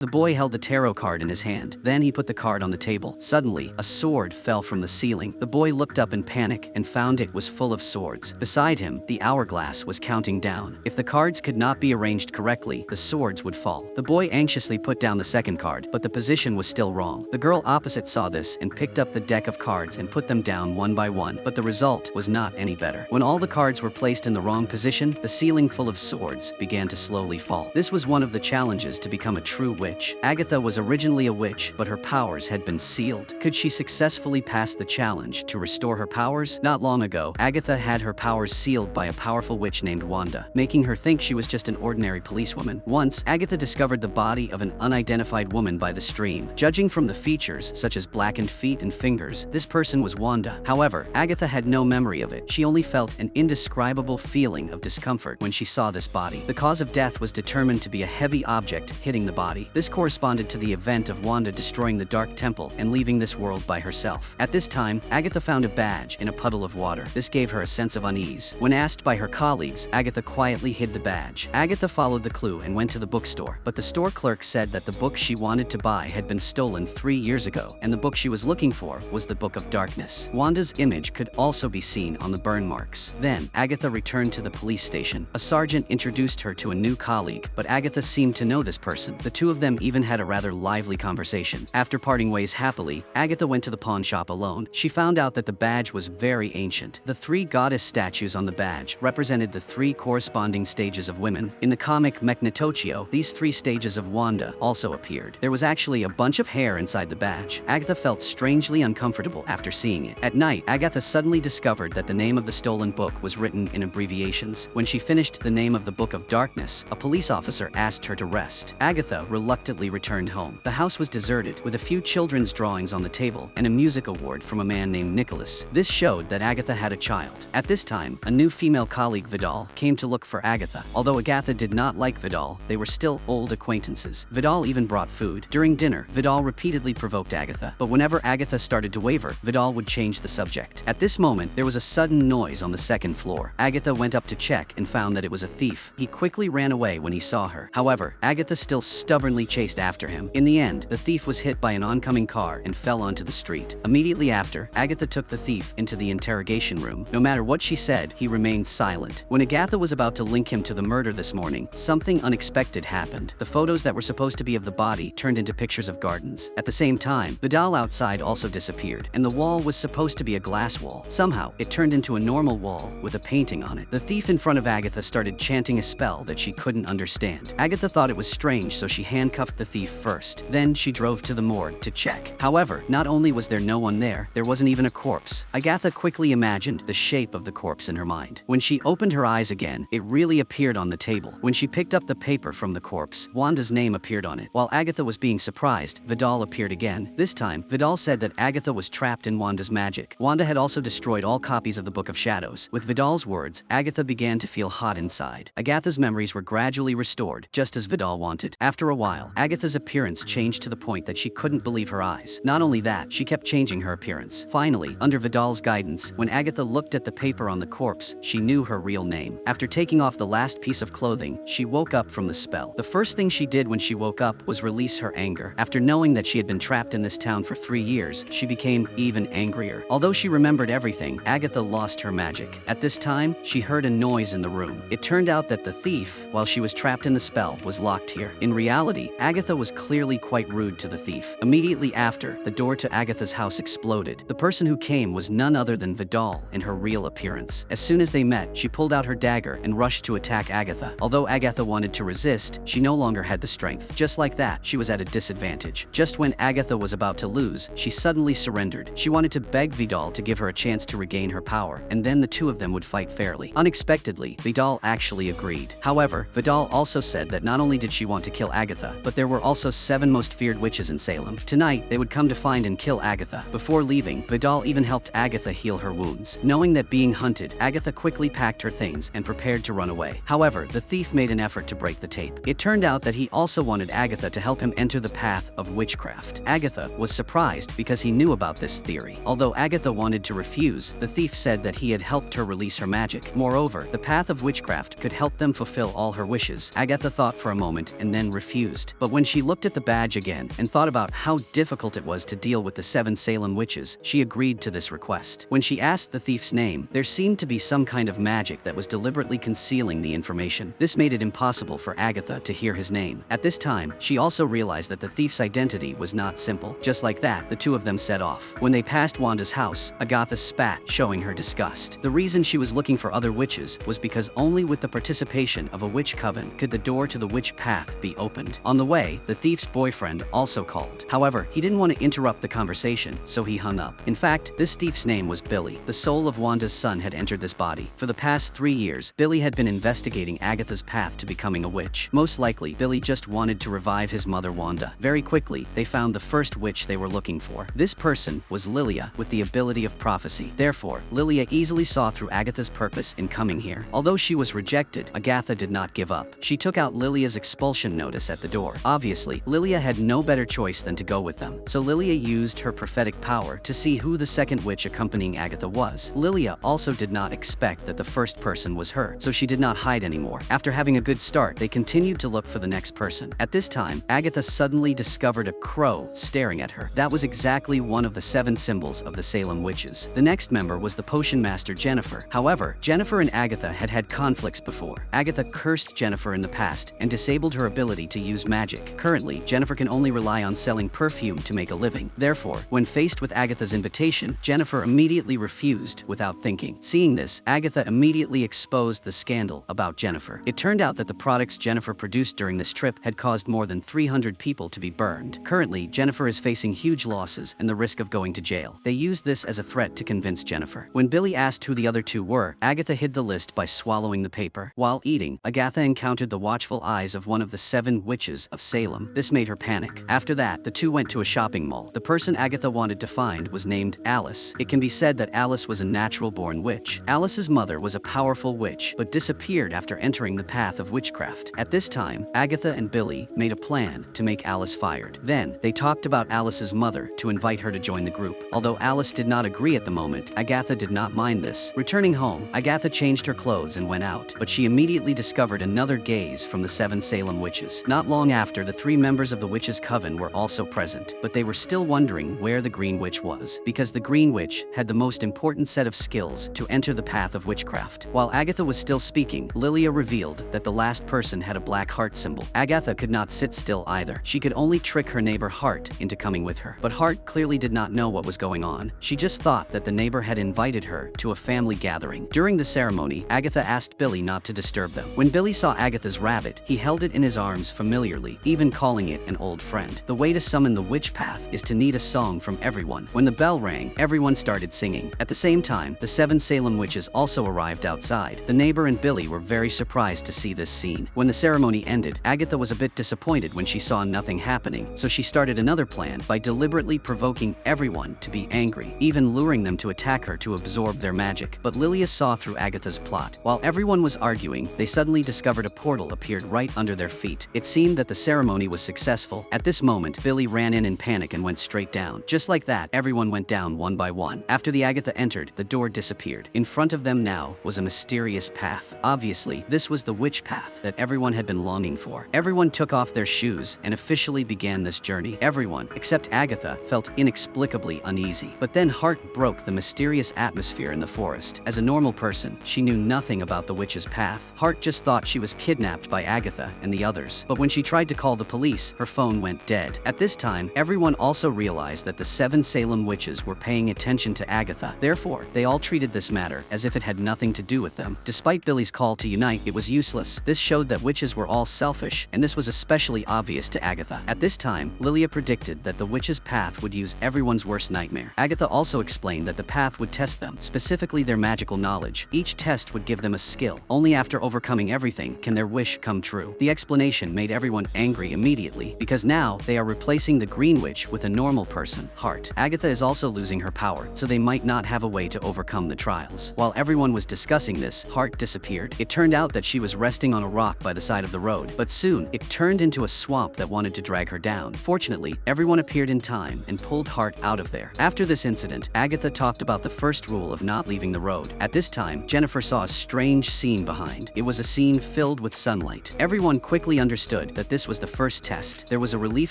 The boy held the tarot card in his hand. Then he put the card on the table. Suddenly, a sword fell from the ceiling. The boy looked up in panic and found it was full of swords. Beside him, the hourglass was counting down. If the cards could not be arranged correctly, the swords would fall. The boy anxiously put down the second card, but the position was still wrong. The girl opposite saw this and picked up the deck of cards and put them down one by one, but the result was not any better. When all the cards were placed in the wrong position, the ceiling full of swords began to slowly fall. This was one of the challenges to become a true witch. Agatha was originally a witch, but her powers had been sealed. Could she successfully pass the challenge to restore her powers? Not long ago, Agatha had her powers sealed by a powerful witch named Wanda, making her think she was just an ordinary policewoman. Once, Agatha discovered the body of an unidentified woman by the stream. Judging from the features, such as blackened feet and fingers, this person was Wanda. However, Agatha had no memory of it. She only felt an indescribable feeling of discomfort when she saw this body. The cause of death was determined to be a heavy object hitting the body. This corresponded to the event of Wanda destroying the Dark Temple and leaving this world by herself. At this time, Agatha found a badge in a puddle of water. This gave her a sense of unease. When asked by her colleagues, Agatha quietly hid the badge. Agatha followed the clue and went to the bookstore, but the store clerk said that the book she wanted to buy had been stolen 3 years ago, and the book she was looking for was the Book of Darkness. Wanda's image could also be seen on the burn marks. Then, Agatha returned to the police station. A sergeant introduced her to a new colleague, but Agatha seemed to know this person. The two of them even had a rather lively conversation. After parting ways happily, Agatha went to the pawn shop alone. She found out that the badge was very ancient. The 3 goddess statues on the badge represented the 3 corresponding stages of women. In the comic Mechnitochio, these 3 stages of Wanda also appeared. There was actually a bunch of hair inside the badge. Agatha felt strangely uncomfortable after seeing it. At night, Agatha suddenly discovered that the name of the stolen book was written in abbreviations. When she finished the name of the Book of Darkness, a police officer asked her to rest. Agatha reluctantly returned home. The house was deserted, with a few children's drawings on the table and a music award from a man named Nicholas. This showed that Agatha had a child. At this time, a new female colleague, Vidal, came to look for Agatha. Although Agatha did not like Vidal, they were still old acquaintances. Vidal even brought food. During dinner, Vidal repeatedly provoked Agatha, but whenever Agatha started to waver, Vidal would change the subject. At this moment, there was a sudden noise on the second floor. Agatha went up to check and found that it was a thief. He quickly ran away when he saw her. However, Agatha still stubbornly chased after him. In the end, the thief was hit by an oncoming car and fell onto the street. Immediately after, Agatha took the thief into the interrogation room. No matter what she said, he remained silent. When Agatha was about to link him to the murder this morning, something unexpected happened. The photos that were supposed to be of the body turned into pictures of gardens. At the same time, Vidal outside also disappeared, and the wall was supposed to be a glass wall. Somehow, it turned into a normal wall with a painting on it. The thief in front of Agatha started chanting a spell that she couldn't understand. Agatha thought it was strange, so she handcuffed the thief first. Then she drove to the morgue to check. However, not only was there no one there wasn't even a corpse. Agatha quickly imagined the shape of the corpse in her mind. When she opened her eyes again, it really appeared on the table. When she picked up the paper from the corpse, Wanda's name appeared on it. While Agatha was being surprised, Vidal appeared again. This time, Vidal said that Agatha was trapped in Wanda's magic. Wanda had also destroyed all copies of the Book of Shadows. With Vidal's words, Agatha began to feel hot inside. Agatha's memories were gradually restored, just as Vidal wanted. After a while, Agatha's appearance changed to the point that she couldn't believe her eyes. Not only that, she kept changing her appearance. Finally, under Vidal's guidance, when Agatha looked at the paper on the corpse, she knew her real name. After taking off the last piece of clothing, she woke up from the spell. The first thing she did when she woke up was release her anger. After knowing that she had been trapped in this town for 3 years, she became even angrier. Although she remembered everything, Agatha lost her magic. At this time, she heard a noise in the room. It turned out that the thief, while she was trapped in the spell, was locked here. In reality, Agatha was clearly quite rude to the thief. Immediately after, the door to Agatha's house exploded. The person who came was none other than Vidal in her real appearance. As soon as they met, she pulled out her dagger and rushed to attack Agatha. Although Agatha wanted to resist, she no longer had the strength. Just like that, she was at a disadvantage. Just when Agatha was about to lose, she suddenly surrendered. She wanted to beg Vidal to give her a chance to regain her power, and then the two of them would fight fairly. Unexpectedly, Vidal actually agreed. However, Vidal also said that not only did she want to kill Agatha, but there were also 7 most feared witches in Salem. Tonight, they would come to find and kill Agatha. Before leaving, Vidal even helped Agatha heal her wounds. Knowing that being hunted, Agatha quickly packed her things and prepared to run away. However, the thief made an effort to break the tape. It turned out that he also wanted Agatha to help him enter the path of witchcraft. Agatha was surprised because he knew about this theory. Although Agatha wanted to refuse, the thief said that he had helped her release her magic. Moreover, the path of witchcraft could help them fulfill all her wishes. Agatha thought for a moment and then refused. But when she looked at the badge again and thought about how difficult it was to deal with the 7 Salem witches, she agreed to this request. When she asked the thief's name, there seemed to be some kind of magic that was deliberately concealing the information. This made it impossible for Agatha to hear his name. At this time, she also realized that the thief's identity was not simple. Just like that, the two of them set off. When they passed Wanda's house, Agatha spat, showing her disgust. The reason she was looking for other witches was because only with the participation of a witch coven could the door to the witch path be opened. On the way, the thief's boyfriend also called. However, he didn't want to interrupt the conversation, so he hung up. In fact, this thief's name was Billy. The soul of Wanda's son had entered this body. For the past 3 years, Billy had been investigating Agatha's path to becoming a witch. Most likely, Billy just wanted to revive his mother Wanda. Very quickly, they found the first witch they were looking for. This person was Lilia, with the ability of prophecy. Therefore, Lilia easily saw through Agatha's purpose in coming here. Although she was rejected, Agatha did not give up. She took out Lilia's expulsion notice at the door. Obviously, Lilia had no better choice than to go with them. So Lilia used her prophetic power to see who the second witch accompanying Agatha was. Lilia also did not expect that the first person was her, so she did not hide anymore. After having a good start, they continued to look for the next person. At this time, Agatha suddenly discovered a crow staring at her. That was exactly one of the 7 symbols of the Salem witches. The next member was the potion master Jennifer. However, Jennifer and Agatha had had conflicts before. Agatha cursed Jennifer in the past and disabled her ability to use magic. Currently, Jennifer can only rely on selling perfume to make a living. Therefore, when faced with Agatha's invitation, Jennifer immediately refused without thinking. Seeing this, Agatha immediately exposed the scandal about Jennifer. It turned out that the products Jennifer produced during this trip had caused more than 300 people to be burned. Currently, Jennifer is facing huge losses and the risk of going to jail. They used this as a threat to convince Jennifer. When Billy asked who the other two were, Agatha hid the list by swallowing the paper. While eating, Agatha encountered the watchful eyes of one of the 7 witches of Salem. This made her panic. After that, the two went to a shopping mall. The person Agatha wanted to find was named Alice. It can be said that Alice was a natural-born witch. Alice's mother was a powerful witch, but disappeared after entering the path of witchcraft. At this time, Agatha and Billy made a plan to make Alice fired. Then, they talked about Alice's mother to invite her to join the group. Although Alice did not agree at the moment, Agatha did not mind this. Returning home, Agatha changed her clothes and went out, but she immediately discovered another gaze from the 7 Salem witches. Not long after, the 3 members of the witches' coven were also present, but they were still wondering where the Green Witch was, because the Green Witch had the most important set of skills to enter the path of witchcraft. While Agatha was still speaking, Lilia revealed that the last person had a black heart symbol. Agatha could not sit still either. She could only trick her neighbor Hart into coming with her. But Hart clearly did not know what was going on. She just thought that the neighbor had invited her to a family gathering. During the ceremony, Agatha asked Billy not to disturb them. When Billy saw Agatha's rabbit, he held it in his arms familiarly, even calling it an old friend. The way to summon the witch path is to need a song from everyone. When the bell rang, everyone started singing. At the same time, the 7 Salem witches also arrived outside. The neighbor and Billy were very surprised to see this scene. When the ceremony ended, Agatha was a bit disappointed when she saw nothing happening, so she started another plan by deliberately provoking everyone to be angry, even luring them to attack her to absorb their magic. But Lilia saw through Agatha's plot. While everyone was arguing, they suddenly discovered a portal appeared right under their feet. It seemed that the ceremony was successful. At this moment, Billy ran in panic and went straight down. Just like that, everyone went down one by one. After the Agatha entered, the door disappeared. In front of them now was a mysterious path. Obviously, this was the witch path that everyone had been longing for. Everyone took off their shoes and officially began this journey. Everyone, except Agatha, felt inexplicably uneasy. But then Hart broke the mysterious atmosphere in the forest. As a normal person, she knew nothing about the witch's path. Hart just thought she was kidnapped by Agatha and the others. But when she tried to call the police, her phone went dead. At this time, everyone also realized that the 7 Salem witches were paying attention to Agatha. Therefore, they all treated this matter as if it had nothing to do with them. Despite Billy's call to unite, it was useless. This showed that witches were all selfish, and this was especially obvious to Agatha. At this time, Lilia predicted that the witch's path would use everyone's worst nightmare. Agatha also explained that the path would test them, specifically their magical knowledge. Each test would give them a skill. Only after overcoming everything can their wish come true. The explanation made everyone angry immediately, because now they are replacing the Green Witch with a normal person, Hart. Agatha is also losing her power, so they might not have a way to overcome the trials. While everyone was discussing this, Hart disappeared. It turned out that she was resting on a rock by the side of the road, but soon it turned into a swamp that wanted to drag her down. Fortunately, everyone appeared in time and pulled Hart out of there. After this incident, Agatha talked about the first rule of not leaving the road. At this time, Jennifer saw a strange scene behind. It was a scene filled with sunlight. Everyone quickly understood that this was the first test. There was a relief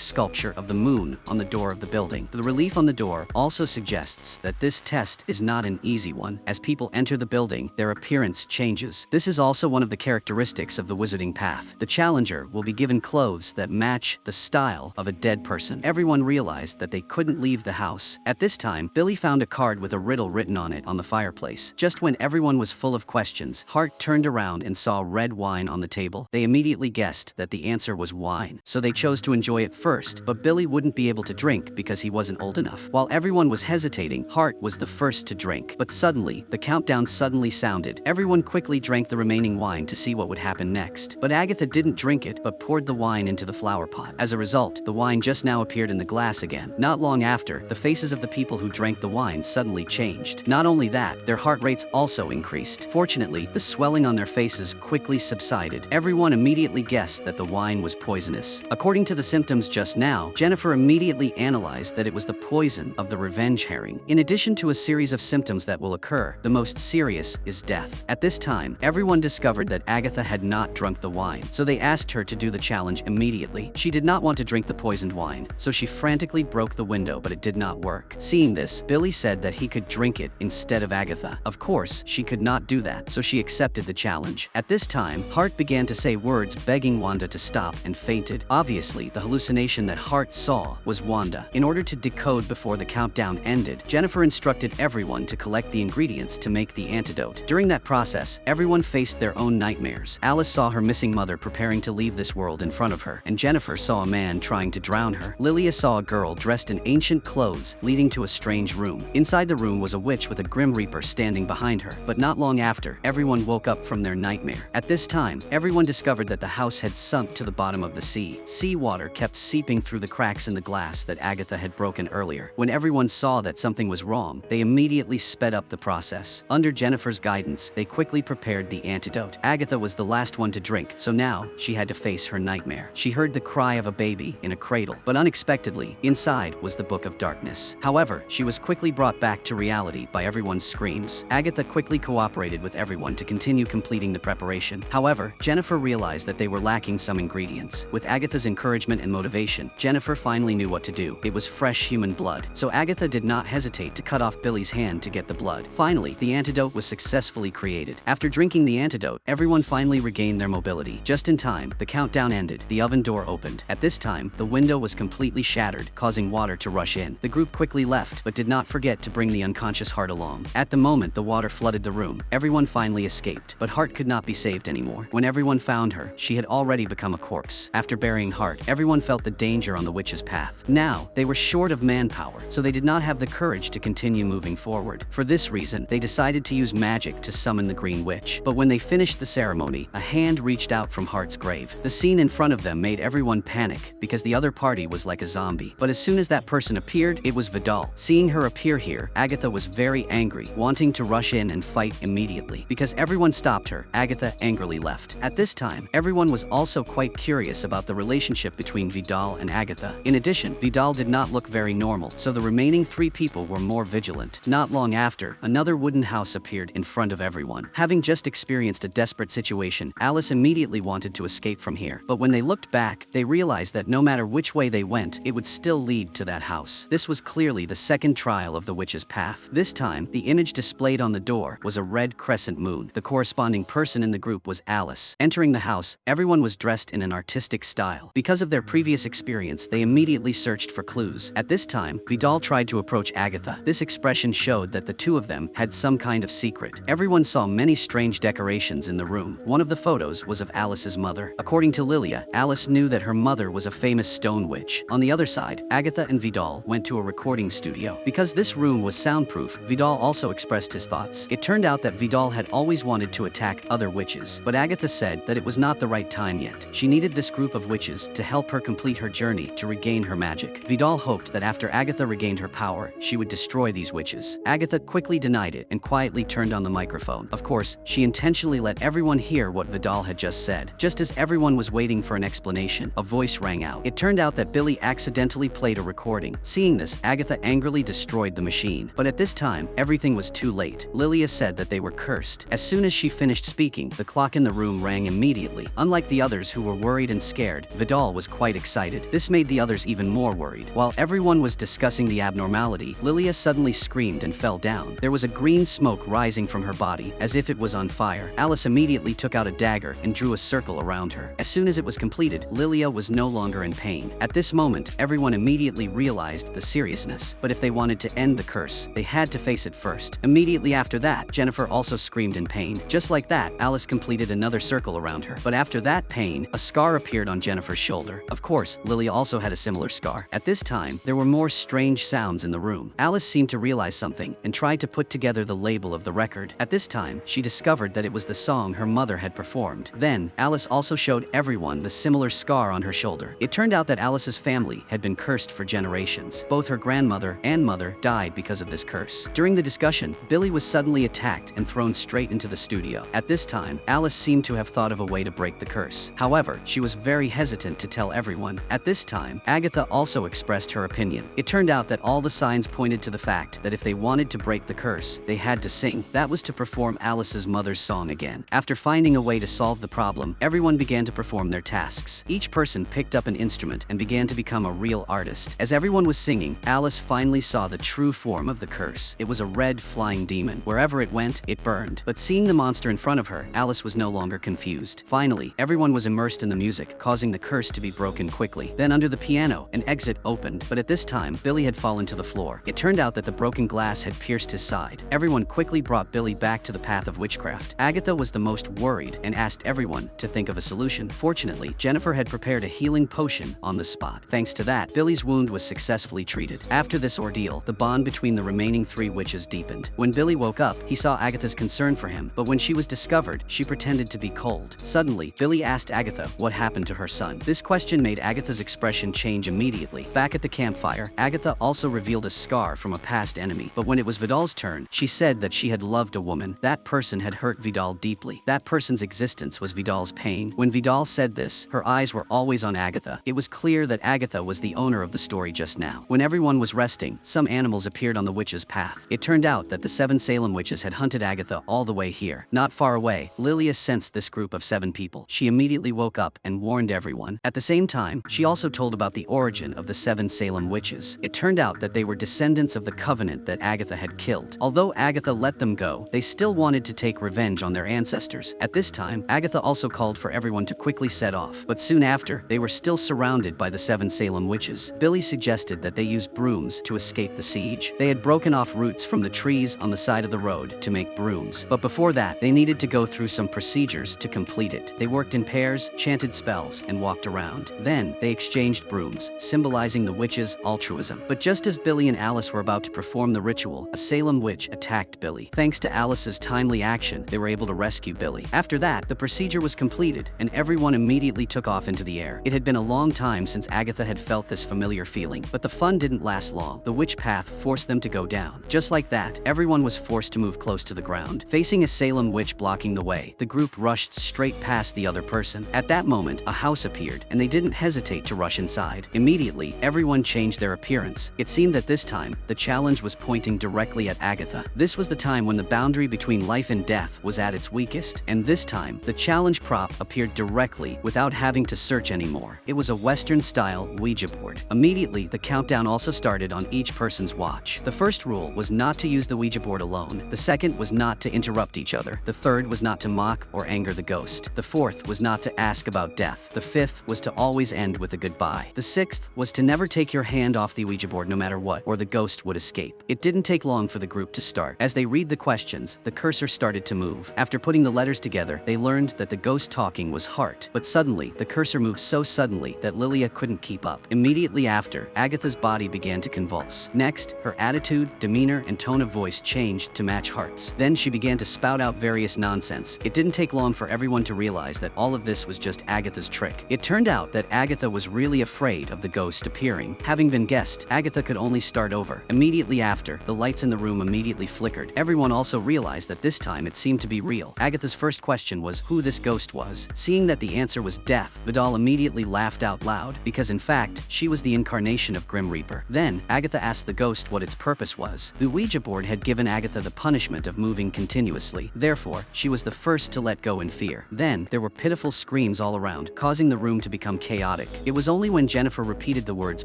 sculpture of the moon on the door of the building. The relief on the door also suggests that this test is not an easy one. As people enter the building, their appearance changes. This is also one of the characteristics of the wizarding path. The challenger will be given clothes that match the style of a dead person. Everyone realized that they couldn't leave the house. At this time, Billy found a card with a riddle written on it on the fireplace. Just when everyone was full of questions, Hart turned around and saw red wine on the table. They immediately guessed that the answer was wine, so they chose to enjoy it first, but Billy wouldn't be able to drink because he wasn't old enough. While everyone was hesitating, Hart was the first to drink. But suddenly, the countdown suddenly sounded. Everyone quickly drank the remaining wine to see what would happen next. But Agatha didn't drink it, but poured the wine into the flower pot. As a result, the wine just now appeared in the glass again. Not long after, the faces of the people who drank the wine suddenly changed. Not only that, their heart rates also increased. Fortunately, the swelling on their faces quickly subsided. Everyone immediately guessed that the wine was poisonous. According to the symptoms just now, Jennifer immediately analyzed that it was the poison of the revenge herring. In addition to a series of symptoms that will occur, the most serious is death. At this time, everyone discovered that Agatha had not drunk the wine, so they asked her to do the challenge immediately. She did not want to drink the poisoned wine, so she frantically broke the window, but it did not work. Seeing this, Billy said that he could drink it instead of Agatha. Of course, she could not do that, so she accepted the challenge. At this time, Hart began to say words begging Wanda to stop and fainted. Obviously, the hallucination that Hart saw was Wanda. In order to decode before the countdown ended, Jennifer instructed everyone to collect the ingredients to make the antidote. During that process, everyone faced their own nightmares. Alice saw her missing mother preparing to leave this world in front of her, and Jennifer saw a man trying to drown her. Lilia saw a girl dressed in ancient clothes leading to a strange room. Inside the room was a witch with a Grim Reaper standing behind her, but not long after, everyone woke up from their nightmare. At this time, everyone discovered that the house had sunk to the bottom of the sea. Seawater kept seeping through the cracks in the glass that Agatha had broken earlier. When everyone saw that something was wrong, they immediately sped up the process. Under Jennifer's guidance, they quickly prepared the antidote. Agatha was the last one to drink, so now she had to face her nightmare. She heard the cry of a baby in a cradle, but unexpectedly, inside was the Book of Darkness. However, she was quickly brought back to reality by everyone's screams. Agatha quickly cooperated with everyone to continue completing the preparation. However, Jennifer realized that they were lacking some ingredients. With Agatha's encouragement and motivation, Jennifer finally knew what to do. It was fresh human blood, so Agatha did not hesitate to cut off Billy's hand to get the blood. Finally, the antidote was successfully created. After drinking the antidote, everyone finally regained their mobility. Just in time, the countdown ended. The oven door opened. At this time, the window was completely shattered, causing water to rush in. The group quickly left, but did not forget to bring the unconscious Hart along. At the moment the water flooded the room, everyone finally escaped, but Hart could not be saved anymore. When everyone found her, she had already become a corpse. After burying Hart, everyone felt the danger on the witch's path. Now, they were short of manpower, so they did not have the courage to continue moving forward. For this reason, they decided to use magic to summon the Green Witch. But when they finished the ceremony, a hand reached out from Hart's grave. The scene in front of them made everyone panic because the other party was like a zombie. But as soon as that person appeared, it was Vidal. Seeing her appear here, Agatha was very angry, wanting to rush in and fight immediately. Because everyone stopped her, Agatha angrily left. At this time, everyone was also quite curious about the relationship between Vidal and Agatha. In addition, Vidal did not look very normal, so the remaining three people were more vigilant. Not long after, another wooden house appeared in front of everyone. Having just experienced a desperate situation, Alice immediately wanted to escape from here. But when they looked back, they realized that no matter which way they went, it would still lead to that house. This was clearly the second trial of the witch's path. This time, the image displayed on the door was a red crescent moon. The corresponding person in the group was Alice. Entering the house, everyone was dressed in an artistic style. Because of their previous experience, they immediately searched for clues. At this time, Vidal tried to approach Agatha. This expression showed that the two of them had some kind of secret. Everyone saw many strange decorations in the room. One of the photos was of Alice's mother. According to Lilia, Alice knew that her mother was a famous stone witch. On the other side, Agatha and Vidal went to a recording studio. Because this room was soundproof, Vidal also expressed his thoughts. It turned out that Vidal had always wanted to attack other witches, but Agatha said that it was not the right time yet. She needed this group of witches to help her complete her journey to regain her magic. Vidal hoped that after Agatha regained her power, she would destroy these witches. Agatha quickly denied it and quietly turned on the microphone. Of course, she intentionally let everyone hear what Vidal had just said. Just as everyone was waiting for an explanation, a voice rang out. It turned out that Billy accidentally played a recording. Seeing this, Agatha angrily destroyed the machine. But at this time, everything was too late. Lilia said that they were cursed. As soon as she finished speaking, the clock in the room rang immediately. Unlike the others who were worried and scared, Vidal was quite excited. This made the others even more worried. While everyone was discussing the abnormality, Lilia suddenly screamed and fell down. There was a green smoke rising from her body, as if it was on fire. Alice immediately took out a dagger and drew a circle around her. As soon as it was completed, Lilia was no longer in pain. At this moment, everyone immediately realized the seriousness. But if they wanted to end the curse, they had to face it first. Immediately after that, Jennifer also screamed in pain. Just like that, Alice completed another circle around her. But after that pain, a scar appeared on Jennifer's shoulder. Of course, Lilia also had a similar scar. At this time, there were more strange sounds in the room. Alice seemed to realize something and tried to put together the label of the record. At this time, she discovered that it was the song her mother had performed. Then, Alice also showed everyone the similar scar on her shoulder. It turned out that Alice's family had been cursed for generations. Both her grandmother and mother died because of this curse. During the discussion, Billy was suddenly attacked and thrown straight into the studio. At this time, Alice seemed to have thought of a way to break the curse. However, she was very hesitant to tell everyone. At this time, Agatha also expressed her opinion. It turned out that all the signs pointed to the fact that if they wanted to break the curse, they had to sing. That was to perform Alice's mother's song again. After finding a way to solve the problem, everyone began to perform their tasks. Each person picked up an instrument and began to become a real artist. As everyone was singing, Alice finally saw the true form of the curse. It was a red flying demon. Wherever it went, it burned. But seeing the monster in front of her, Alice was no longer confused. Finally, everyone was immersed in the music, causing the curse to be broken quickly. Then under the piano, an exit opened, but at this time, Billy had fallen to the floor. It turned out that the broken glass had pierced his side. Everyone quickly brought Billy back to the path of witchcraft. Agatha was the most worried and asked everyone to think of a solution. Fortunately, Jennifer had prepared a healing potion on the spot. Thanks to that, Billy's wound was successfully treated. After this ordeal, the bond between the remaining three witches deepened. When Billy woke up, he saw Agatha's concern for him, but when she was discovered, she pretended to be cold. Suddenly, Billy asked Agatha what happened to her son. This question made Agatha's expression change immediately. Back at the campfire, Agatha also revealed a scar from a past enemy, but when it was Vidal's turn, she said that she had loved a woman. That person had hurt Vidal deeply. That person's existence was Vidal's pain. When Vidal said this, her eyes were always on Agatha. It was clear that Agatha was the owner of the story just now. When everyone was resting, some animals appeared on the witch's path. It turned out that the 7 Salem witches had hunted Agatha all the way here. Not far away, Lilia sensed this group of 7 people. She immediately woke up and warned everyone. At the same time, she also told about the origin of the 7 Salem witches. It turned out that they were descendants of the covenant that Agatha had killed. Although Agatha let them go, they still wanted to take revenge on their ancestors. At this time, Agatha also called for everyone to quickly set off, but soon after, they were still surrounded by the 7 Salem witches. Billy suggested that they use brooms to escape the siege. They had broken off roots from the trees on the side of the road to make brooms, but before that, they needed to go through some procedures to complete it. They worked in pairs, chanted spells, and walked around. Then, they exchanged brooms, symbolizing the witches' altruism. But just as Billy and Alice were about to perform the ritual, a Salem witch attacked Billy. Thanks to Alice's timely action, they were able to rescue Billy. After that, the procedure was completed, and everyone immediately took off into the air. It had been a long time since Agatha had felt this familiar feeling, but the fun didn't last long. The witch path forced them to go down. Just like that, everyone was forced to move close to the ground. Facing a Salem witch blocking the way, the group rushed straight past the other person. At that moment, a house appeared, and they didn't hesitate to rush inside. Immediately, everyone changed their appearance. It seemed that this time, the challenge was pointing directly at Agatha. This was the time when the boundary between life and death was at its weakest, and this time, the challenge prop appeared directly without having to search anymore. It was a Western-style Ouija board. Immediately, the countdown also started on each person's watch. The first rule was not to use the Ouija board alone. The second was not to interrupt each other. The third was not to mock or anger the ghost. The fourth was not to ask about death. The fifth was to always end with a goodbye. The sixth was to never take your hand off the Ouija board no matter what, or the ghost would escape. It didn't take long for the group to start. As they read the questions, the cursor started to move. After putting the letters together, they learned that the ghost talking was heart. But suddenly, the cursor moved so suddenly that Lilia couldn't keep up. Immediately after, Agatha's body began to convulse. Next, her attitude, demeanor, and tone of voice changed to match Hart's. Then she began to spout out various nonsense. It didn't take long for everyone to realize that all of this was just Agatha's trick. It turned out that Agatha was really afraid of the ghost appearing. Having been guessed, Agatha could only start over. Immediately after, the lights in the room immediately flickered. Everyone also realized that this time it seemed to be real. Agatha's first question was who this ghost was. Seeing that the answer was death, Vidal immediately laughed out loud, because in fact, she was the incarnation of Grim Reaper. Then, Agatha asked the ghost what its purpose was. The Ouija board had given Agatha the punishment of moving continuously. Therefore, she was the first to let go in fear. Then, there were pitiful screams all around, around, causing the room to become chaotic. It was only when Jennifer repeated the words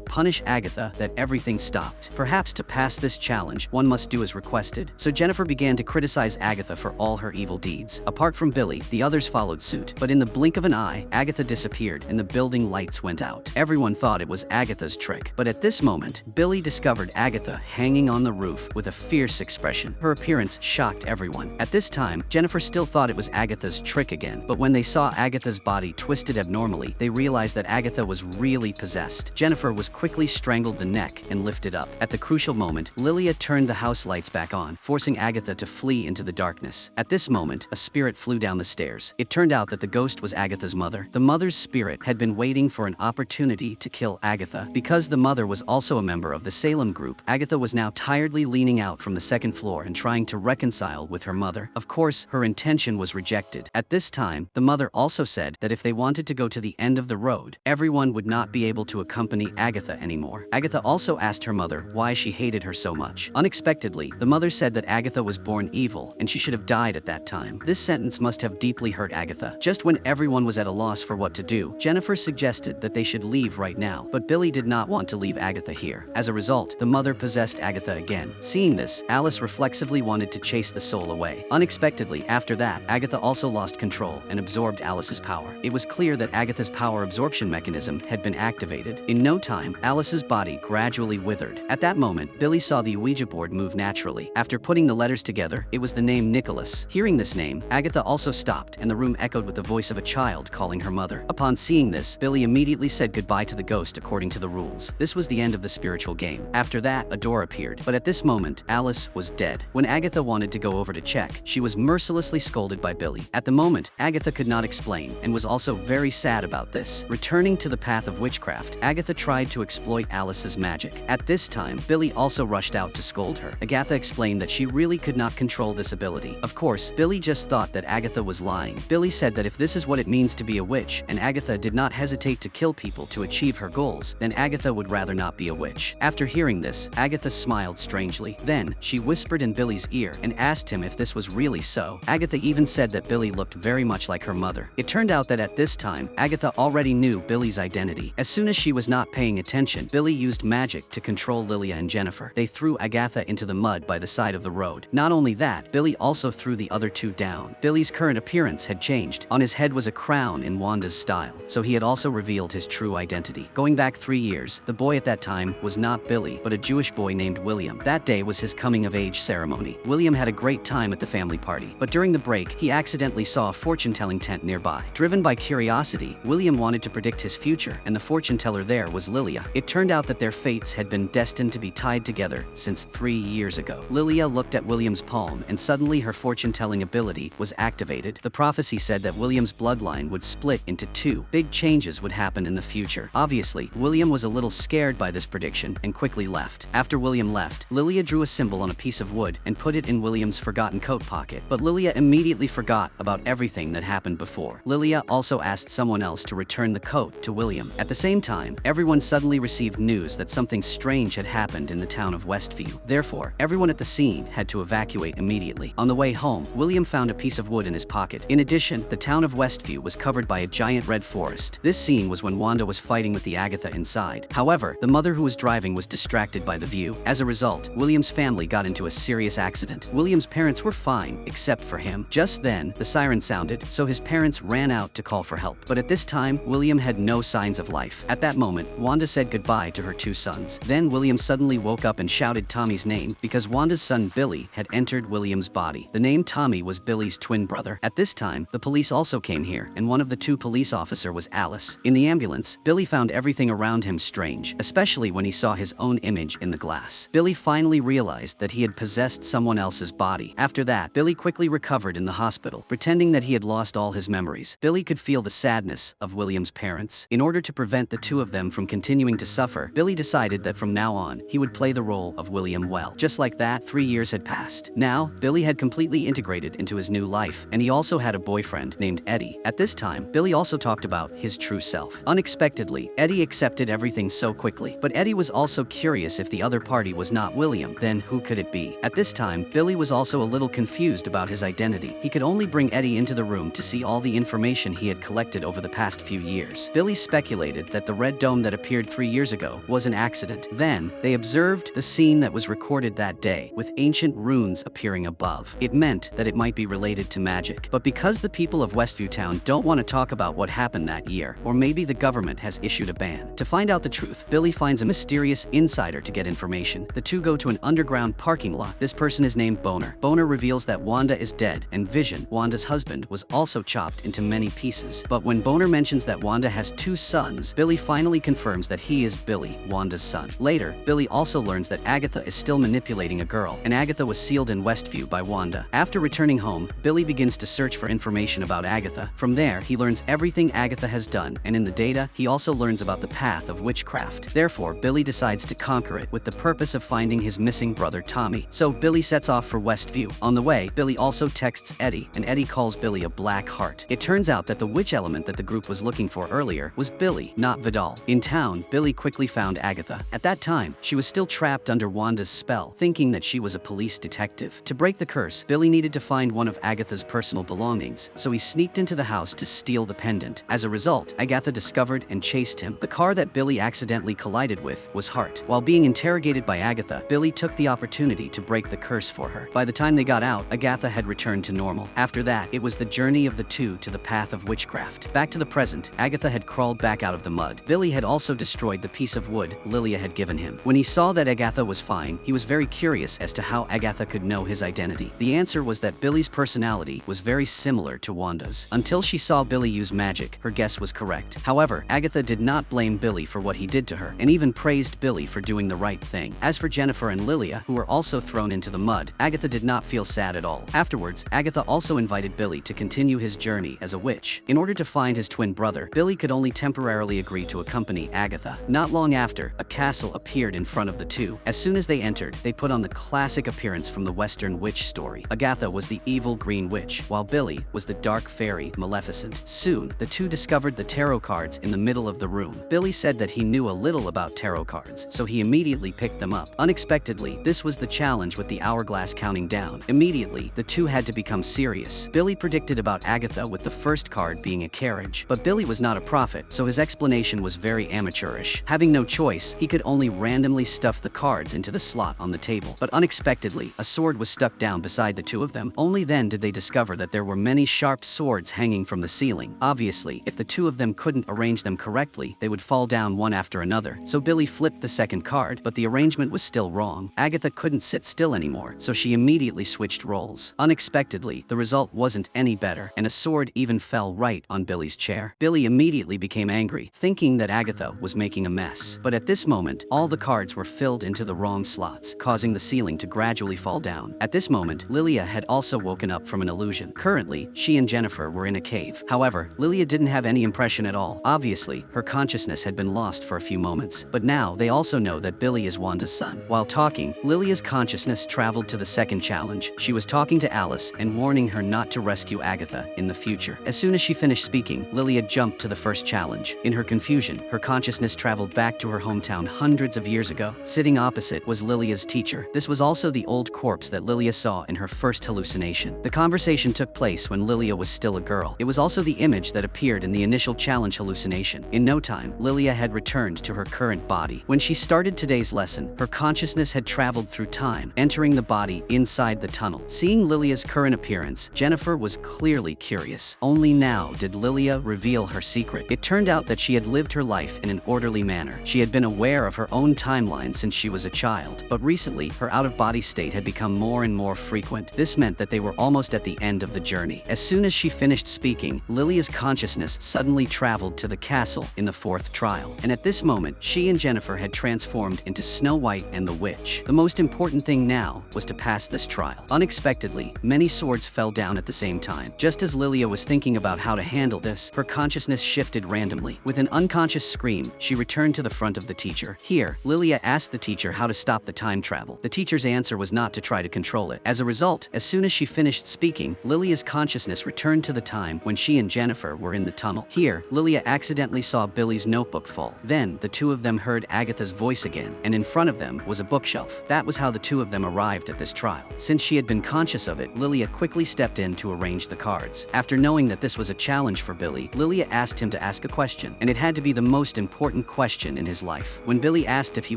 "punish Agatha" that everything stopped. Perhaps to pass this challenge, one must do as requested. So Jennifer began to criticize Agatha for all her evil deeds. Apart from Billy, the others followed suit. But in the blink of an eye, Agatha disappeared and the building lights went out. Everyone thought it was Agatha's trick. But at this moment, Billy discovered Agatha hanging on the roof with a fierce expression. Her appearance shocked everyone. At this time, Jennifer still thought it was Agatha's trick again. But when they saw Agatha's body twisted abnormally, they realized that Agatha was really possessed. Jennifer was quickly strangled the neck and lifted up. At the crucial moment, Lilia turned the house lights back on, forcing Agatha to flee into the darkness. At this moment, a spirit flew down the stairs. It turned out that the ghost was Agatha's mother. The mother's spirit had been waiting for an opportunity to kill Agatha. Because the mother was also a member of the Salem group, Agatha was now tiredly leaning out from the second floor and trying to reconcile with her mother. Of course, her intention was rejected. At this time, the mother also said that if they wanted to go to the end of the road, everyone would not be able to accompany Agatha anymore. Agatha also asked her mother why she hated her so much. Unexpectedly, the mother said that Agatha was born evil and she should have died at that time. This sentence must have deeply hurt Agatha. Just when everyone was at a loss for what to do, Jennifer suggested that they should leave right now, but Billy did not want to leave Agatha here. As a result, the mother possessed Agatha again. Seeing this, Alice reflexively wanted to chase the soul away. Unexpectedly, after that, Agatha also lost control and absorbed Alice's power. It was clear that Agatha's power absorption mechanism had been activated. In no time, Alice's body gradually withered. At that moment, Billy saw the Ouija board move naturally. After putting the letters together, it was the name Nicholas. Hearing this name, Agatha also stopped, and the room echoed with the voice of a child calling her mother. Upon seeing this, Billy immediately said goodbye to the ghost according to the rules. This was the end of the spiritual game. After that, a door appeared, but at this moment, Alice was dead. When Agatha wanted to go over to check, she was mercilessly scolded by Billy. At the moment, Agatha could not explain, and was also very sad about this. Returning to the path of witchcraft, Agatha tried to exploit Alice's magic. At this time, Billy also rushed out to scold her. Agatha explained that she really could not control this ability. Of course, Billy just thought that Agatha was lying. Billy said that if this is what it means to be a witch, and Agatha did not hesitate to kill people to achieve her goals, then Agatha would rather not be a witch. After hearing this, Agatha smiled strangely. Then, she whispered in Billy's ear and asked him if this was really so. Agatha even said that Billy looked very much like her mother. It turned out that at this time, Agatha already knew Billy's identity. As soon as she was not paying attention, Billy used magic to control Lilia and Jennifer. They threw Agatha into the mud by the side of the road. Not only that, Billy also threw the other two down. Billy's current appearance had changed. On his head was a crown in Wanda's style, so he had also revealed his true identity. Going back 3 years, the boy at that time was not Billy, but a Jewish boy named William. That day was his coming-of-age ceremony. William had a great time at the family party, but during the break, he accidentally saw a fortune-telling tent nearby. Driven by curiosity, William wanted to predict his future, and the fortune teller there was Lilia. It turned out that their fates had been destined to be tied together since 3 years ago. Lilia looked at William's palm, and suddenly her fortune-telling ability was activated. The prophecy said that William's bloodline would split into two. Big changes would happen in the future. Obviously, William was a little scared by this prediction and quickly left. After William left, Lilia drew a symbol on a piece of wood and put it in William's forgotten coat pocket. But Lilia immediately forgot about everything that happened before. Lilia also asked someone else to return the coat to William. At the same time, everyone suddenly received news that something strange had happened in the town of Westview. Therefore, everyone at the scene had to evacuate immediately. On the way home, William found a piece of wood in his pocket. In addition, the town of Westview was covered by a giant red forest. This scene was when Wanda was fighting with the Agatha inside. However, the mother who was driving was distracted by the view. As a result, William's family got into a serious accident. William's parents were fine, except for him. Just then, the siren sounded, so his parents ran out to call for help. But at this time, William had no signs of life. At that moment, Wanda said goodbye to her two sons. Then William suddenly woke up and shouted Tommy's name because Wanda's son Billy had entered William's body. The name Tommy was Billy's twin brother. At this time, the police also came here, and one of the two police officers was Alice. In the ambulance, Billy found everything around him strange, especially when he saw his own image in the glass. Billy finally realized that he had possessed someone else's body. After that, Billy quickly recovered in the hospital, pretending that he had lost all his memories. Billy could feel the sadness of William's parents. In order to prevent the two of them from continuing to suffer, Billy decided that from now on, he would play the role of William well. Just like that, 3 years had passed. Now, Billy had completely integrated into his new life, and he also had a boyfriend named Eddie. At this time, Billy also talked about his true self. Unexpectedly, Eddie accepted everything so quickly, but Eddie was also curious if the other party was not William, then who could it be? At this time, Billy was also a little confused about his identity. He could only bring Eddie into the room to see all the information he had collected shifted over the past few years. Billy speculated that the red dome that appeared 3 years ago was an accident. Then, they observed the scene that was recorded that day, with ancient runes appearing above. It meant that it might be related to magic. But because the people of Westview Town don't want to talk about what happened that year, or maybe the government has issued a ban. To find out the truth, Billy finds a mysterious insider to get information. The two go to an underground parking lot. This person is named Boner. Boner reveals that Wanda is dead, and Vision, Wanda's husband, was also chopped into many pieces. But when Boner mentions that Wanda has 2 sons, Billy finally confirms that he is Billy, Wanda's son. Later, Billy also learns that Agatha is still manipulating a girl, and Agatha was sealed in Westview by Wanda. After returning home, Billy begins to search for information about Agatha. From there, he learns everything Agatha has done, and in the data, he also learns about the path of witchcraft. Therefore, Billy decides to conquer it with the purpose of finding his missing brother Tommy. So Billy sets off for Westview. On the way, Billy also texts Eddie, and Eddie calls Billy a black heart. It turns out that the witch element that the group was looking for earlier was Billy, not Vidal. In town, Billy quickly found Agatha. At that time, she was still trapped under Wanda's spell, thinking that she was a police detective. To break the curse, Billy needed to find one of Agatha's personal belongings, so he sneaked into the house to steal the pendant. As a result, Agatha discovered and chased him. The car that Billy accidentally collided with was Hart. While being interrogated by Agatha, Billy took the opportunity to break the curse for her. By the time they got out, Agatha had returned to normal. After that, it was the journey of the two to the path of witchcraft. Back to the present, Agatha had crawled back out of the mud. Billy had also destroyed the piece of wood Lilia had given him. When he saw that Agatha was fine, he was very curious as to how Agatha could know his identity. The answer was that Billy's personality was very similar to Wanda's. Until she saw Billy use magic, her guess was correct. However, Agatha did not blame Billy for what he did to her, and even praised Billy for doing the right thing. As for Jennifer and Lilia, who were also thrown into the mud, Agatha did not feel sad at all. Afterwards, Agatha also invited Billy to continue his journey as a witch. In order to find his twin brother, Billy could only temporarily agree to accompany Agatha. Not long after, a castle appeared in front of the two. As soon as they entered, they put on the classic appearance from the Western witch story. Agatha was the evil green witch, while Billy was the dark fairy Maleficent. Soon, the two discovered the tarot cards in the middle of the room. Billy said that he knew a little about tarot cards, so he immediately picked them up. Unexpectedly, this was the challenge with the hourglass counting down. Immediately, the two had to become serious. Billy predicted about Agatha with the first card being a carriage, but Billy was not a prophet, so his explanation was very amateurish. Having no choice, he could only randomly stuff the cards into the slot on the table. But unexpectedly, a sword was stuck down beside the two of them. Only then did they discover that there were many sharp swords hanging from the ceiling. Obviously, if the two of them couldn't arrange them correctly, they would fall down one after another. So Billy flipped the second card, but the arrangement was still wrong. Agatha couldn't sit still anymore, so she immediately switched roles. Unexpectedly, the result wasn't any better, and a sword even fell right on Billy's chair. Billy immediately became angry, thinking that Agatha was making a mess. But at this moment, all the cards were filled into the wrong slots, causing the ceiling to gradually fall down. At this moment, Lilia had also woken up from an illusion. Currently, she and Jennifer were in a cave. However, Lilia didn't have any impression at all. Obviously, her consciousness had been lost for a few moments. But now, they also know that Billy is Wanda's son. While talking, Lilia's consciousness traveled to the second challenge. She was talking to Alice and warning her not to rescue Agatha in the future. As soon as she finished speaking, Lilia jumped to the first challenge. In her confusion, her consciousness traveled back to her hometown hundreds of years ago. Sitting opposite was Lilia's teacher. This was also the old corpse that Lilia saw in her first hallucination. The conversation took place when Lilia was still a girl. It was also the image that appeared in the initial challenge hallucination. In no time, Lilia had returned to her current body. When she started today's lesson, her consciousness had traveled through time, entering the body inside the tunnel. Seeing Lilia's current appearance, Jennifer was clearly curious. Only now did Lilia reveal her secret. It turned out that she had lived her life in an orderly manner. She had been aware of her own timeline since she was a child, but recently, her out-of-body state had become more and more frequent. This meant that they were almost at the end of the journey. As soon as she finished speaking, Lilia's consciousness suddenly traveled to the castle in the fourth trial. And at this moment, she and Jennifer had transformed into Snow White and the Witch. The most important thing now was to pass this trial. Unexpectedly, many swords fell down at the same time. Just as Lilia was thinking about how to handle this, her consciousness shifted randomly. With an unconscious scream, she returned to the front of the teacher. Here, Lilia asked the teacher how to stop the time travel. The teacher's answer was not to try to control it. As a result, as soon as she finished speaking, Lilia's consciousness returned to the time when she and Jennifer were in the tunnel. Here, Lilia accidentally saw Billy's notebook fall. Then, the two of them heard Agatha's voice again, and in front of them was a bookshelf. That was how the two of them arrived at this trial. Since she had been conscious of it, Lilia quickly stepped in to arrange the cards. After knowing that this was a challenge for Billy, Lilia asked him to ask a question, and it had to be the most important question in his life. When Billy asked if he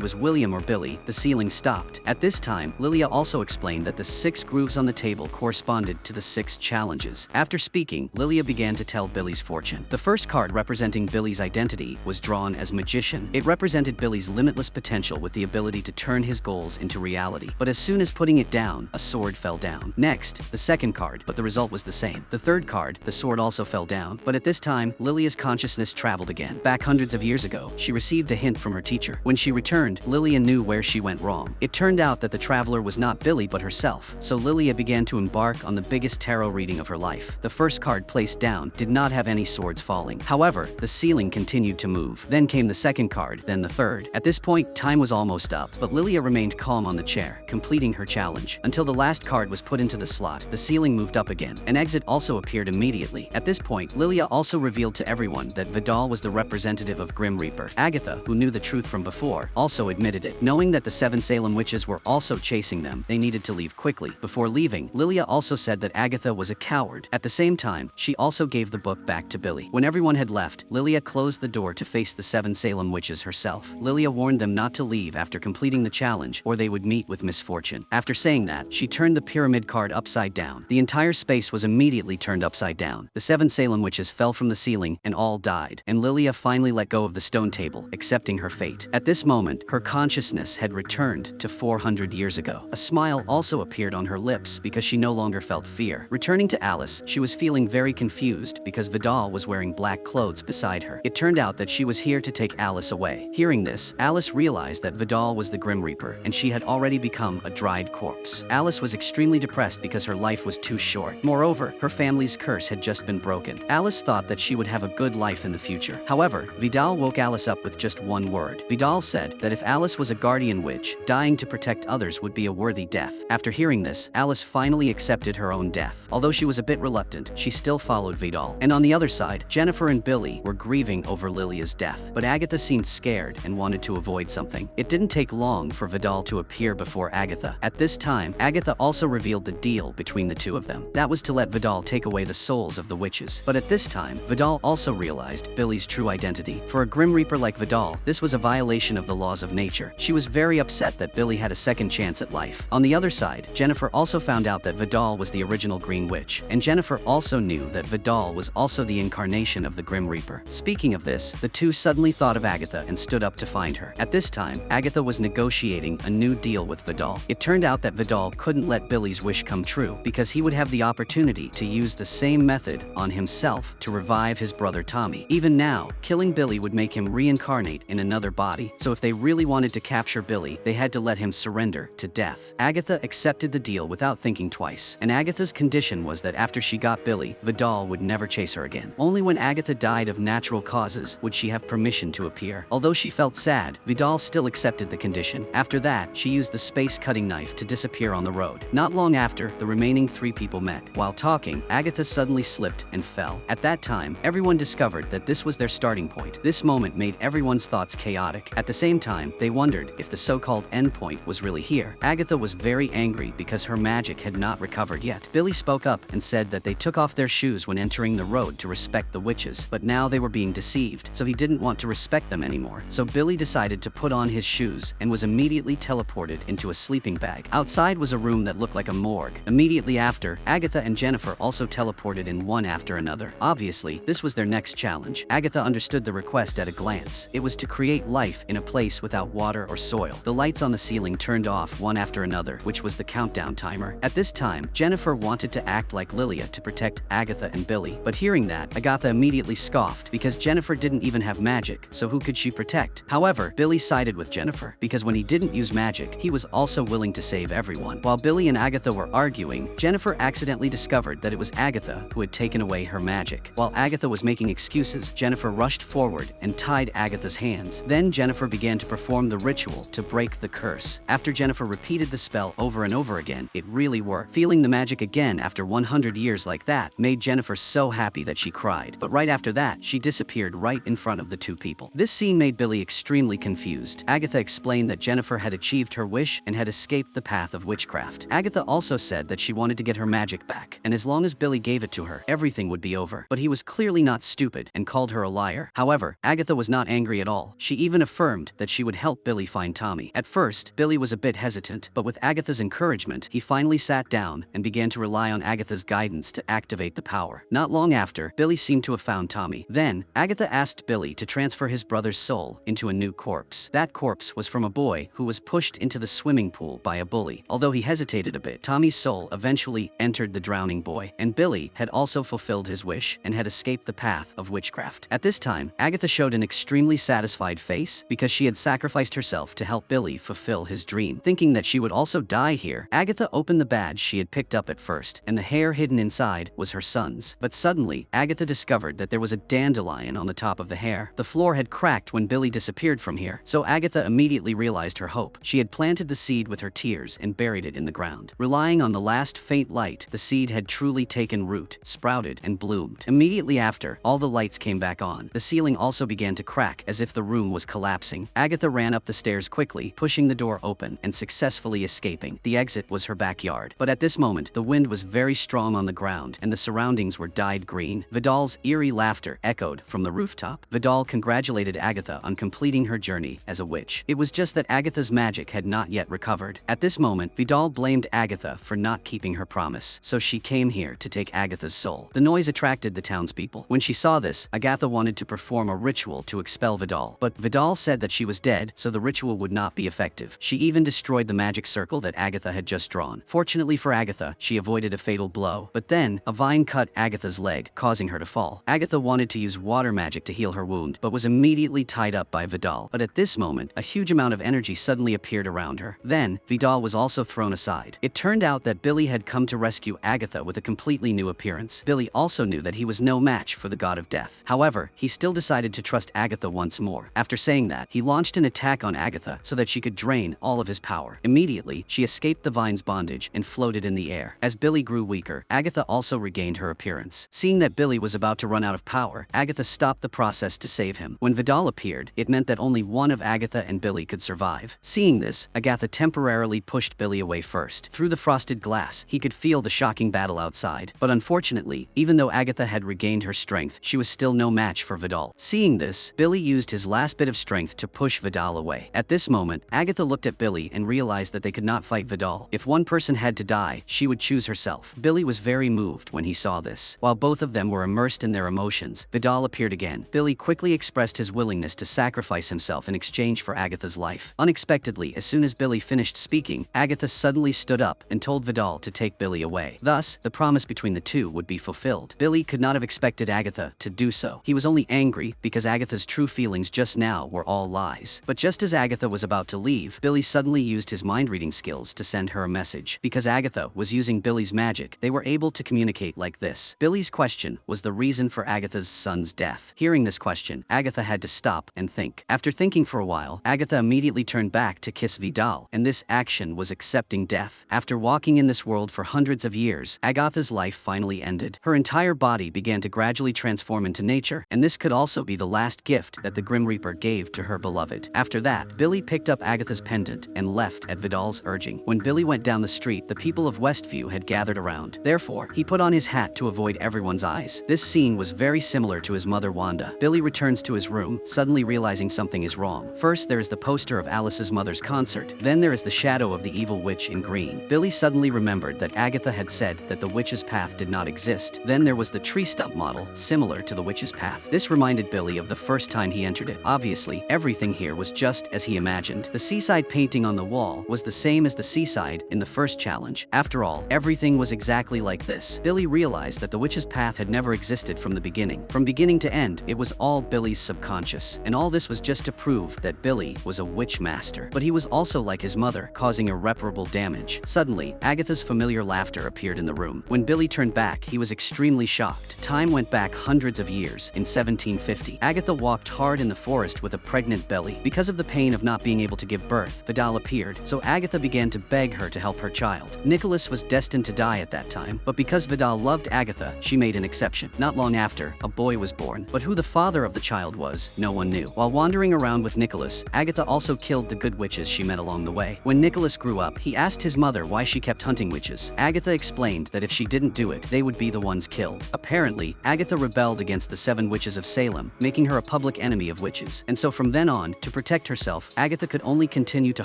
was William or Billy, the ceiling stopped. At this time, Lilia also explained that the 6 grooves on the table corresponded to the 6 challenges. After speaking, Lilia began to tell Billy's fortune. The first card representing Billy's identity was drawn as Magician. It represented Billy's limitless potential with the ability to turn his goals into reality. But as soon as putting it down, a sword fell down. Next, the second card, but the result was the same. The third card, the sword also fell down, but at this time, Lilia's consciousness traveled again. Back hundreds of years ago, she received a hint from her teacher. When she returned, Lilia knew where she went wrong. It turned out that the traveler was not Billy but herself, so Lilia began to embark on the biggest tarot reading of her life. The first card placed down did not have any swords falling. However, the ceiling continued to move. Then came the second card, then the third. At this point, time was almost up, but Lilia remained calm on the chair, completing her challenge. Until the last card was put into the slot, the ceiling moved up again. An exit also appeared immediately. At this point, Lilia also revealed to everyone that Vidal was the representative of Grim Reaper. Agatha, who knew the truth from before, also admitted it. Knowing that the 7 Salem witches were also chasing them, they needed to leave quickly. Before leaving, Lilia also said that Agatha was a coward. At the same time, she also gave the book back to Billy. When everyone had left, Lilia closed the door to face the 7 Salem witches herself. Lilia warned them not to leave after completing the challenge, or they would meet with misfortune. After saying that, she turned the pyramid card upside down. The entire space was immediately turned upside down. The 7 Salem witches fell from the ceiling and all died, and Lilia finally let go of the stone table, accepting her fate. At this moment, her consciousness had returned to 400 years ago. A smile also appeared on her lips because she no longer felt fear. Returning to Alice, she was feeling very confused because Vidal was wearing black clothes beside her. It turned out that she was here to take Alice away. Hearing this, Alice realized that Vidal was the Grim Reaper, and she had already become a dried corpse. Alice was extremely depressed because her life was too short. Moreover, her family's curse had just been broken. Alice thought that she would have a good life in the future. However, Vidal woke Alice up with just one word. Vidal said that if Alice was a guardian witch, dying to protect others would be a worthy death. After hearing this, Alice finally accepted her own death. Although she was a bit reluctant, she still followed Vidal. And on the other side, Jennifer and Billy were grieving over Lilia's death. But Agatha seemed scared and wanted to avoid something. It didn't take long for Vidal to appear before Agatha. At this time, Agatha also revealed the deal between the two of them. That was to let Vidal take away the souls of the witches. But at this time, Vidal also realized Billy's true identity. For a Grim Reaper like Vidal, this was a violation of the laws of nature. She was very upset that Billy had a second chance at life. On the other side, Jennifer also found out that Vidal was the original Green Witch, and Jennifer also knew that Vidal was also the incarnation of the Grim Reaper. Speaking of this, the two suddenly thought of Agatha and stood up to find her. At this time, Agatha was negotiating a new deal with Vidal. It turned out that Vidal couldn't let Billy's wish come true because he would have the opportunity to use the same method on himself to revive his brother Tommy. Even now, killing Billy would make him reincarnate in another body, so if they really wanted to capture Billy, they had to let him surrender to death. Agatha accepted the deal without thinking twice, and Agatha's condition was that after she got Billy, Vidal would never chase her again. Only when Agatha died of natural causes would she have permission to appear. Although she felt sad, Vidal still accepted the condition. After that, she used the space-cutting knife to disappear on the road. Not long after, the remaining 3 people met. While talking, Agatha suddenly slipped and fell. At that time, everyone discovered that this was their starting point. This moment made everyone's thoughts chaotic. At the same time, they wondered if the so-called endpoint was really here. Agatha was very angry because her magic had not recovered yet. Billy spoke up and said that they took off their shoes when entering the road to respect the witches, but now they were being deceived, so he didn't want to respect them anymore. So Billy decided to put on his shoes and was immediately teleported into a sleeping bag. Outside was a room that looked like a morgue. Immediately after, Agatha and Jennifer also teleported in one after another. Obviously, this was their next challenge. Agatha understood the request at a glance. It was to create life in a place without water or soil. The lights on the ceiling turned off one after another, which was the countdown timer. At this time, Jennifer wanted to act like Lilia to protect Agatha and Billy, but hearing that, Agatha immediately scoffed because Jennifer didn't even have magic, so who could she protect? However, Billy sided with Jennifer because when he didn't use magic, he was also willing to save everyone. While Billy and Agatha were arguing, Jennifer accidentally discovered that it was Agatha who had taken away her magic. While Agatha was making excuses, Jennifer rushed forward and tied Agatha's hands. Then Jennifer began to perform the ritual to break the curse. After Jennifer repeated the spell over and over again, it really worked. Feeling the magic again after 100 years like that made Jennifer so happy that she cried. But right after that, she disappeared right in front of the 2 people. This scene made Billy extremely confused. Agatha explained that Jennifer had achieved her wish and had escaped the path of witchcraft. Agatha also said that she wanted to get her magic back, and as long as Billy gave it to her, everything would be over. her, but he was clearly not stupid and called her a liar. However, Agatha was not angry at all. She even affirmed that she would help Billy find Tommy. At first, Billy was a bit hesitant, but with Agatha's encouragement, he finally sat down and began to rely on Agatha's guidance to activate the power. Not long after, Billy seemed to have found Tommy. Then, Agatha asked Billy to transfer his brother's soul into a new corpse. That corpse was from a boy who was pushed into the swimming pool by a bully. Although he hesitated a bit, Tommy's soul eventually entered the drowning boy, and Billy had also fulfilled his wish and had escaped the path of witchcraft. At this time, Agatha showed an extremely satisfied face because she had sacrificed herself to help Billy fulfill his dream. Thinking that she would also die here, Agatha opened the badge she had picked up at first, and the hair hidden inside was her son's. But suddenly, Agatha discovered that there was a dandelion on the top of the hair. The floor had cracked when Billy disappeared from here, so Agatha immediately realized her hope. She had planted the seed with her tears and buried it in the ground. Relying on the last faint light, the seed had truly taken root, sprouted, and bloomed. Immediately after, all the lights came back on. The ceiling also began to crack as if the room was collapsing. Agatha ran up the stairs quickly, pushing the door open and successfully escaping. The exit was her backyard. But at this moment, the wind was very strong on the ground and the surroundings were dyed green. Vidal's eerie laughter echoed from the rooftop. Vidal congratulated Agatha on completing her journey as a witch. It was just that Agatha's magic had not yet recovered. At this moment, Vidal blamed Agatha for not keeping her promise, so she came here to take Agatha's soul. The noise attracted the townspeople. When she saw this, Agatha wanted to perform a ritual to expel Vidal, but Vidal said that she was dead, so the ritual would not be effective. She even destroyed the magic circle that Agatha had just drawn. Fortunately for Agatha, she avoided a fatal blow, but then, a vine cut Agatha's leg, causing her to fall. Agatha wanted to use water magic to heal her wound, but was immediately tied up by Vidal. But at this moment, a huge amount of energy suddenly appeared around her. Then, Vidal was also thrown aside. It turned out that Billy had come to rescue Agatha with a completely new appearance. Billy also knew that he was no match for the god of death. However, he still decided to trust Agatha once more. After saying that, he launched an attack on Agatha so that she could drain all of his power. Immediately, she escaped the vine's bondage and floated in the air. As Billy grew weaker, Agatha also regained her appearance. Seeing that Billy was about to run out of power, Agatha stopped the process to save him. When Vidal appeared, it meant that only one of Agatha and Billy could survive. Seeing this, Agatha temporarily pushed Billy away first. Through the frosted glass, he could feel the shocking battle outside. But unfortunately, even though Agatha had regained her strength, she was still no match for Vidal. Seeing this, Billy used his last bit of strength to push Vidal away. At this moment, Agatha looked at Billy and realized that they could not fight Vidal. If one person had to die, she would choose herself. Billy was very moved when he saw this. While both of them were immersed in their emotions, Vidal appeared again. Billy quickly expressed his willingness to sacrifice himself in exchange for Agatha's life. Unexpectedly, as soon as Billy finished speaking, Agatha suddenly stood up and told Vidal to take Billy away. Thus, the promise between the two would be fulfilled. Billy could not have expected Agatha to do so. He was only angry because Agatha's true feelings just now were all lies. But just as Agatha was about to leave, Billy suddenly used his mind-reading skills to send her a message. Because Agatha was using Billy's magic, they were able to communicate like this. Billy's question was the reason for Agatha's son's death. Hearing this question, Agatha had to stop and think. After thinking for a while, Agatha immediately turned back to kiss Vidal, and this action was accepting death. After walking in this world for hundreds of years, Agatha's life finally ended. Her entire body began to gradually transform into nature, and this could also be the last gift that the Grim Reaper gave to her beloved. After that, Billy picked up Agatha's pendant and left at Vidal's urging. When Billy went down the street, the people of Westview had gathered around. Therefore, he put on his hat to avoid everyone's eyes. This scene was very similar to his mother Wanda. Billy returns to his room, suddenly realizing something is wrong. First, there is the poster of Alice's mother's concert. Then there is the shadow of the evil witch in green. Billy suddenly remembered that Agatha had said that the witch's path did not exist. Then there was the tree stump model, similar to the witch's path. This reminded Billy of the first time he entered it. Obviously, everything here was just as he imagined. The seaside painting on the wall was the same as the seaside in the first challenge. After all, everything was exactly like this. Billy realized that the witch's path had never existed from the beginning. From beginning to end, it was all Billy's subconscious. And all this was just to prove that Billy was a witch master. But he was also like his mother, causing irreparable damage. Suddenly, Agatha's familiar laughter appeared in the room. When Billy turned back, he was extremely shocked. Time went back hundreds of years. In 1750, Agatha walked hard in the forest with a pregnant belly. Because of the pain of not being able to give birth, Vidal appeared, so Agatha began to beg her to help her child. Nicholas was destined to die at that time, but because Vidal loved Agatha, she made an exception. Not long after, a boy was born, but who the father of the child was, no one knew. While wandering around with Nicholas, Agatha also killed the good witches she met along the way. When Nicholas grew up, he asked his mother why she kept hunting witches. Agatha explained that if she didn't do it, they would be the ones killed. Apparently, Apparently, Agatha rebelled against the 7 witches of Salem, making her a public enemy of witches. And so from then on, to protect herself, Agatha could only continue to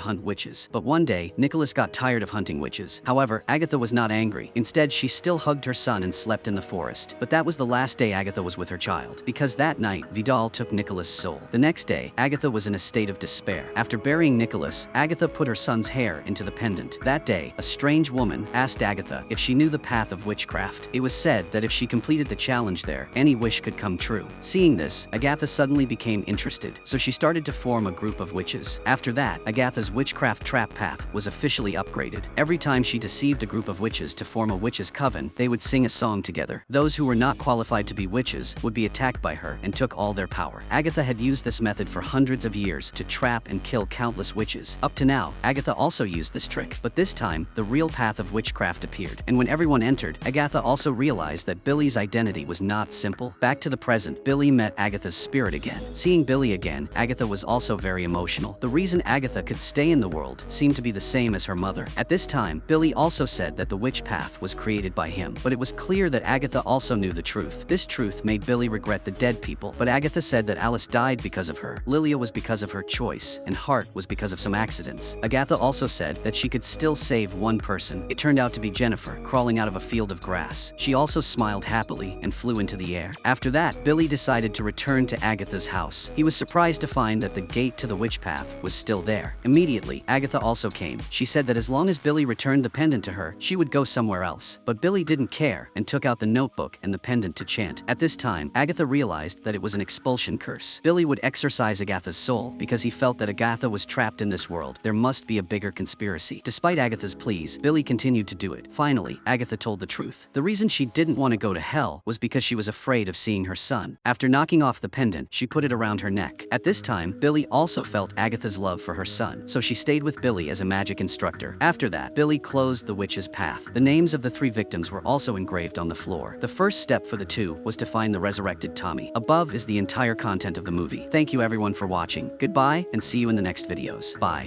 hunt witches. But one day, Nicholas got tired of hunting witches. However, Agatha was not angry. Instead, she still hugged her son and slept in the forest. But that was the last day Agatha was with her child, because that night, Vidal took Nicholas' soul. The next day, Agatha was in a state of despair. After burying Nicholas, Agatha put her son's hair into the pendant. That day, a strange woman asked Agatha if she knew the path of witchcraft. It was said that if she completed the challenge there, any wish could come true. Seeing this, Agatha suddenly became interested, so she started to form a group of witches. After that, Agatha's witchcraft trap path was officially upgraded. Every time she deceived a group of witches to form a witches' coven, they would sing a song together. Those who were not qualified to be witches would be attacked by her and took all their power. Agatha had used this method for hundreds of years to trap and kill countless witches. Up to now, Agatha also used this trick, but this time, the real path of witchcraft appeared. And when everyone entered, Agatha also realized that Billy's identity was not simple. Back to the present, Billy met Agatha's spirit again. Seeing Billy again, Agatha was also very emotional. The reason Agatha could stay in the world seemed to be the same as her mother. At this time, Billy also said that the witch path was created by him, but it was clear that Agatha also knew the truth. This truth made Billy regret the dead people, but Agatha said that Alice died because of her, Lilia was because of her choice, and Hart was because of some accidents. Agatha also said that she could still save one person. It turned out to be Jennifer, crawling out of a field of grass. She also smiled happily and flew into the air. After that, Billy decided to return to Agatha's house. He was surprised to find that the gate to the witch path was still there. Immediately, Agatha also came. She said that as long as Billy returned the pendant to her, she would go somewhere else. But Billy didn't care and took out the notebook and the pendant to chant. At this time, Agatha realized that it was an expulsion curse. Billy would exorcise Agatha's soul because he felt that Agatha was trapped in this world. There must be a bigger conspiracy. Despite Agatha's pleas, Billy continued to do it. Finally, Agatha told the truth. The reason she didn't want to go to hell was because she was afraid of seeing her son. After knocking off the pendant, she put it around her neck. At this time, Billy also felt Agatha's love for her son, so she stayed with Billy as a magic instructor. After that, Billy closed the witch's path. The names of the 3 victims were also engraved on the floor. The first step for the 2 was to find the resurrected Tommy. Above is the entire content of the movie. Thank you everyone for watching. Goodbye, and see you in the next videos. Bye.